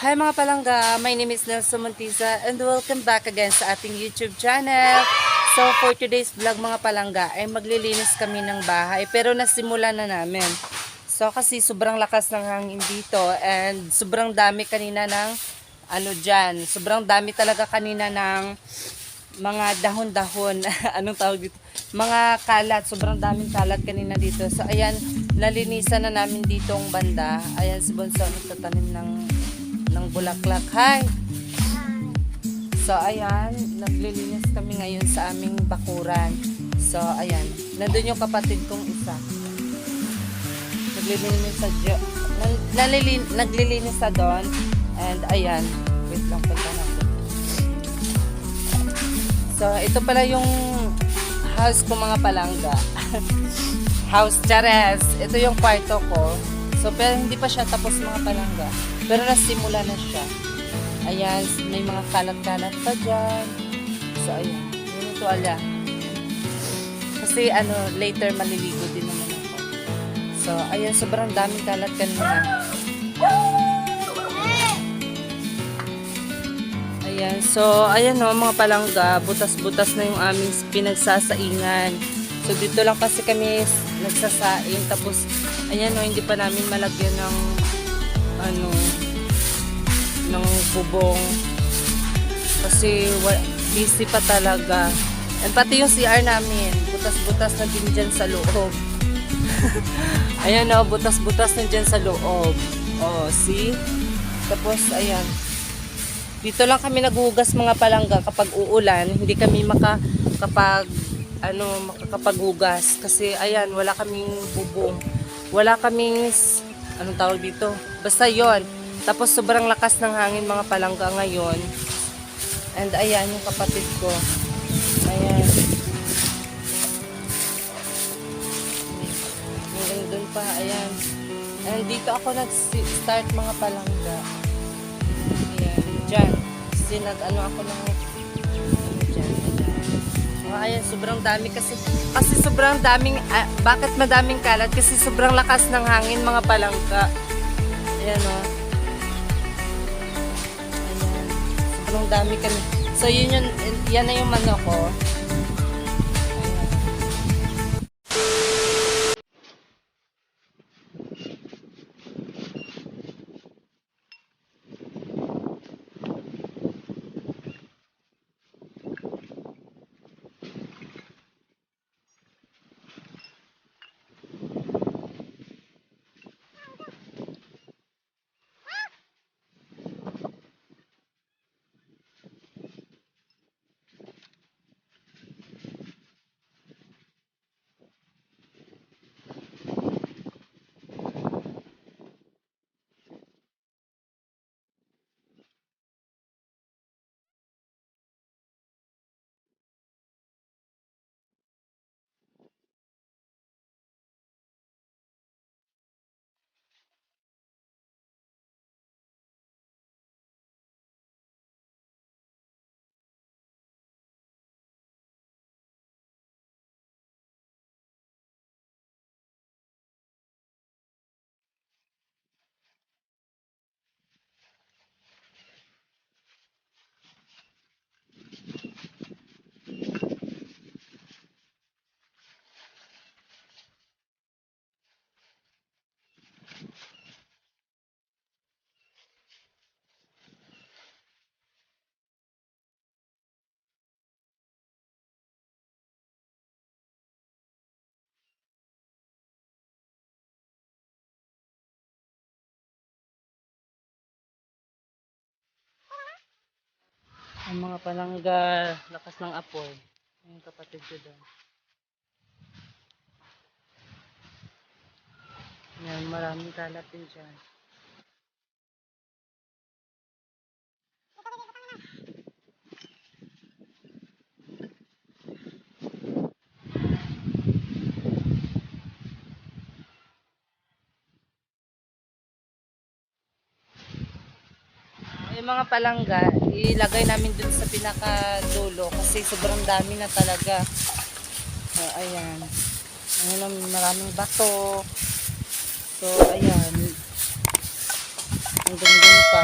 Hi mga palangga, my name is Nelson Montiza and welcome back again sa ating YouTube channel. So for today's vlog mga palangga ay maglilinis kami ng bahay pero nasimulan na namin. So kasi sobrang lakas ng hangin dito and sobrang dami kanina ng sobrang dami talaga kanina ng mga dahon-dahon. Anong tawag dito? Mga kalat, sobrang daming kalat kanina dito. So ayan, nalinisan na namin ditong banda. Ayan si Bonso nagtatanim ng bulaklak. Hi! So ayan, naglilinis kami ngayon sa aming bakuran. So ayan, nandun yung kapatid kong isa. Naglilinis sa doon. And ayan, wait lang pala natin. So ito pala yung house ko mga palangga. House Chares. Ito yung kwarto ko. So pero hindi pa siya tapos mga palangga. Pero nasimula na siya. Ayan, may mga kalat-kalat pa dyan. So ayan, yun ito ala. Kasi later maliligo din naman ako. So ayan, sobrang daming kalat kanina. Ayan, so ayan o mga palangga, butas-butas na yung aming pinagsasaingan. So dito lang kasi kami nagsasaing, tapos ayan o, hindi pa namin malagyan ng ng bubong. Kasi busy pa talaga. And pati yung CR namin, butas-butas na din dyan sa loob. Ayan o, butas-butas na dyan sa loob. O, see? Tapos ayan. Dito lang kami naghugas mga palangga kapag uulan, hindi kami makakapaghugas kasi ayan, wala kaming bubong. Wala kaming anong tawag dito? Basta 'yon. Tapos sobrang lakas ng hangin mga palangga ngayon. And ayan yung kapatid ko. Ayan. Hanggang doon pa, ayan. And dito ako nag-start mga palangga. Diyan. Kasi ako ng diyan. Ayan, sobrang dami kasi sobrang daming bakit madaming kalat? Kasi sobrang lakas ng hangin mga palangga. Ayan o. Ayan. Sobrang dami kami. So yan na yung manok ko. Ang mga palangga, lakas ng apoy. Yung kapatid ko doon. Yan, maraming kalat din dyan. Yung mga palangga, ilagay namin dun sa pinakadulo kasi sobrang dami na talaga. So, ayan. Ayan, maraming bato. So, ayan. Hanggang dun pa.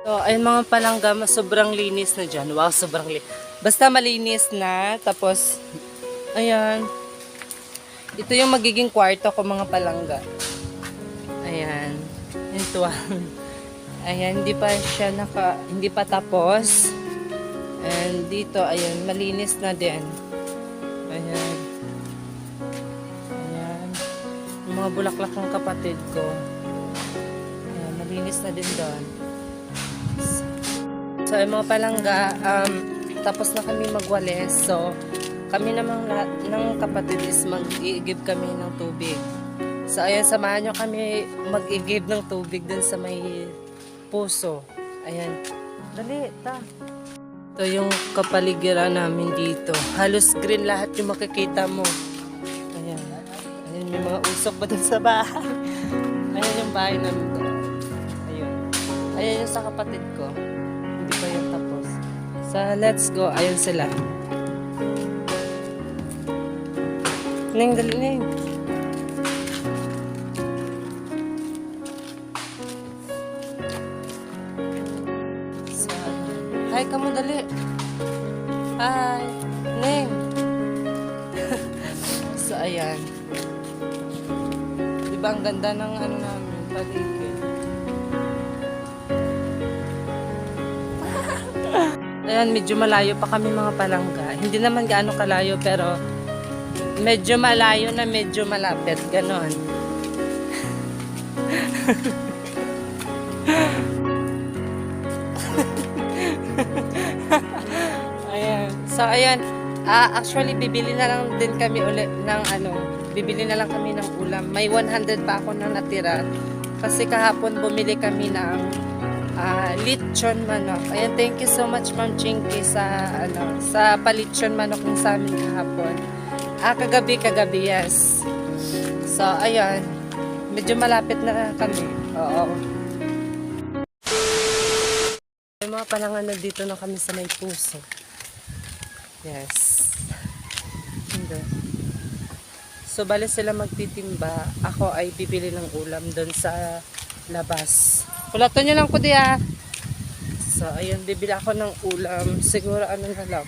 So, ayun mga palangga, sobrang linis na dyan. Wow, sobrang linis. Basta malinis na. Tapos, ayan. Ito yung magiging kwarto ko mga palangga. Ayan. Ito. Ayan, hindi pa siya hindi pa tapos. And dito, ayan, malinis na din. Ayan. Ayan. Yung mga bulaklak ng kapatid ko. Ayan, malinis na din doon. So, ay mga palangga, tapos na kami magwalis. So, kami namang lahat ng kapatid is mag-i-give kami ng tubig. So, ayan, samahan nyo kami mag-i-give ng tubig dun sa may puso. Ayan. Dali, ta. Ito yung kapaligiran namin dito. Halos green lahat yung makikita mo. Ayan. Ayan, may mga usok pa dun sa bahay. Ayan yung bahay namin doon. Ayan. Ayan yung sa kapatid ko. Hindi pa yung tapos. So, let's go. Ayan sila. Neng, dali, Neng. So, hi ka mo, dali. Hi. Neng. So, ayan. Diba ang ganda ng ano namin, paligid. Ayan, medyo malayo pa kami mga palangga. Hindi naman gaano kalayo, pero medyo malayo na medyo malapit. Ganon. Ayan. So, ayan. Actually, bibili na lang din kami ulit ng bibili na lang kami ng ulam. May 100 pa ako na natira. Kasi kahapon bumili kami ng lechon manok. Ayan, thank you so much Ma'am Chinky sa palechon manok ng sa amin kahapon. Kagabi, yes. So, ayan. Medyo malapit na kami. Oo. May mga palangan na dito na kami sa may puso. Yes. Hindi. So, bali sila magtitimba. Ako ay bibili ng ulam doon sa labas. Pulato nyo lang ko diya. So, ayun, bibili ako ng ulam. Siguro, ano na lang.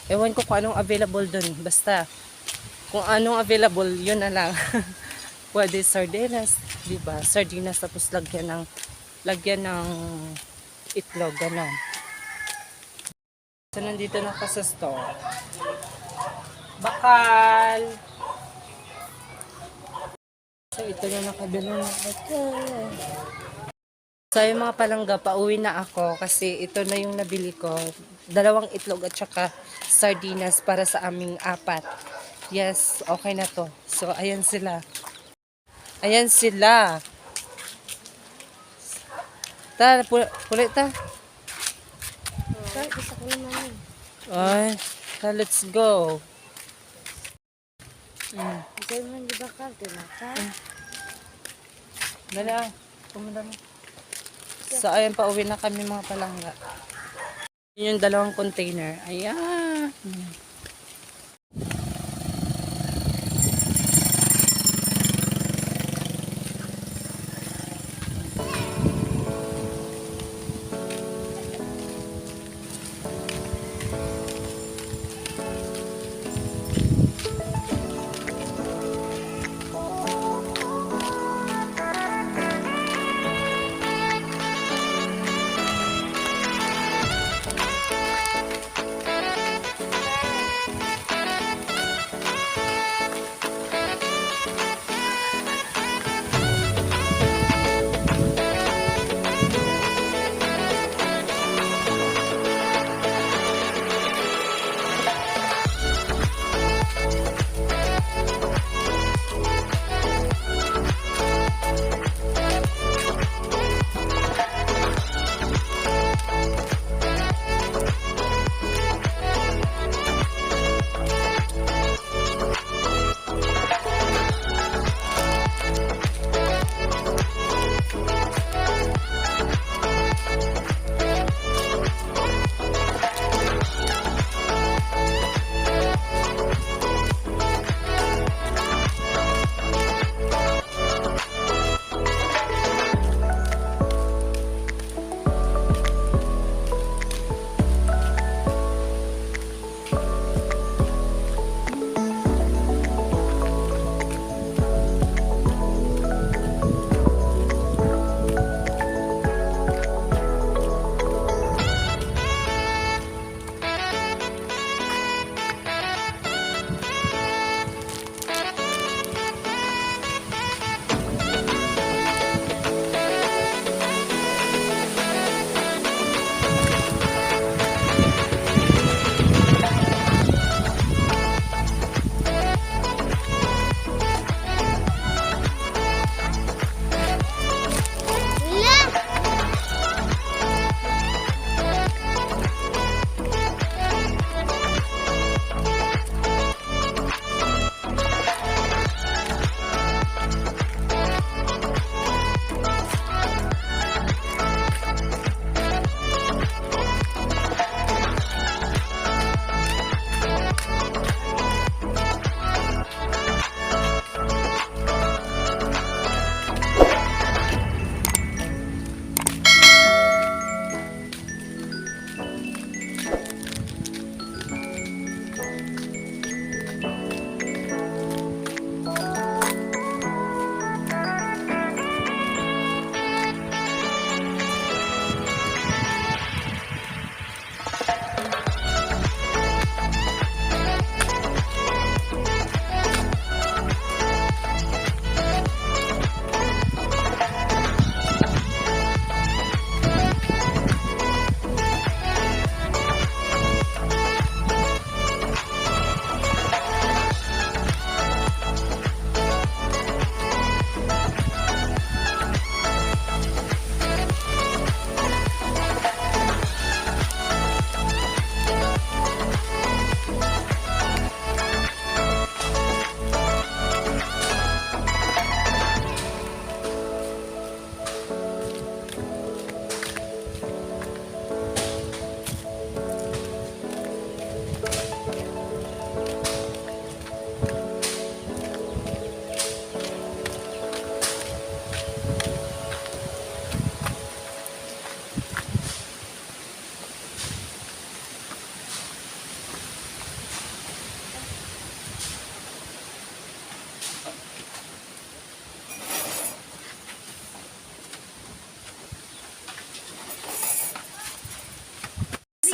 Ewan ko kung anong available doon. Basta, kung anong available, yun na lang. Pwede sardinas, diba? Sardinas, tapos lagyan ng itlog, gano'n. So, nandito na ako sa store. Bakal! So, ito na nakabili na ito. So, yung mga palangga, pauwi na ako kasi ito na yung nabili ko. 2 itlog at saka sardinas para sa aming 4. Yes, okay na to. So, ayan sila. Ayan sila. Ta, pulit ta. Ay, ta, let's go. Dala, pumunta mo. So, ayan, pauwi na kami mga palangga. Yun yung 2 container. Ayan.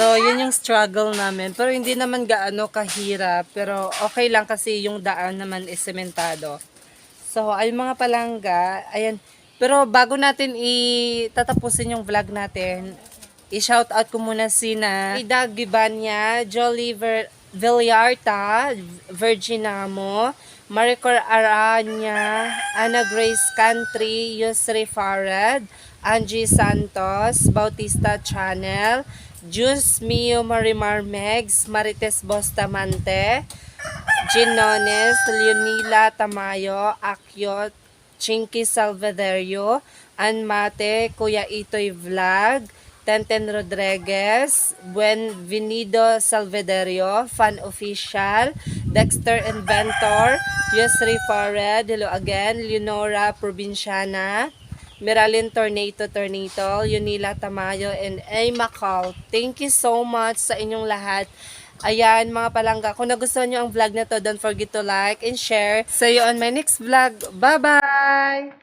So, yun yung struggle namin. Pero hindi naman gaano kahirap. Pero okay lang kasi yung daan naman is sementado. So, ay mga palangga, ayan. Pero bago natin itatapusin yung vlog natin, i-shoutout ko muna sina Ida Gibanya, Jolie Villarta, Virginamo, Maricor Aranya, Ana Grace Country, Yusri Farad, Angie Santos, Bautista Channel, Jus Mio Marimar Megs, Marites Bustamante, Ginones, Leonila Tamayo, Akyot, Chinky Salvaderio, Anmate, Kuya Itoy Vlog, Tenten Rodriguez, Buenvenido Salvaderio, Fan Official, Dexter Inventor, Yusri Fared, hello again, Leonora Provinciana, Meralyn Tornado, Yunila Tamayo, and A. Macau. Thank you so much sa inyong lahat. Ayan, mga palangga, kung nagustuhan nyo ang vlog na to, don't forget to like and share. See you on my next vlog. Bye-bye!